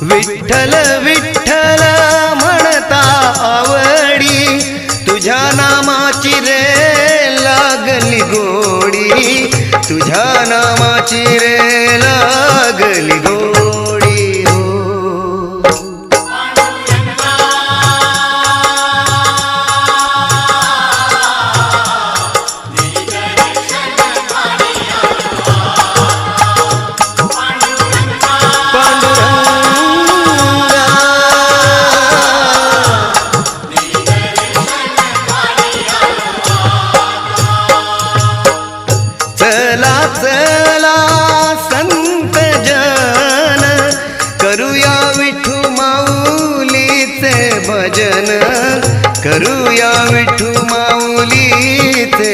विठ्ठल विठ्ठल म्हणता आवडी, तुझ्या नामाची रे लागली गोडी, तुझ्या नामाची रे लागली गोडी हो. चला चला संत जन, करूया विठू माऊलीचे भजन, करूया विठू माऊलीचे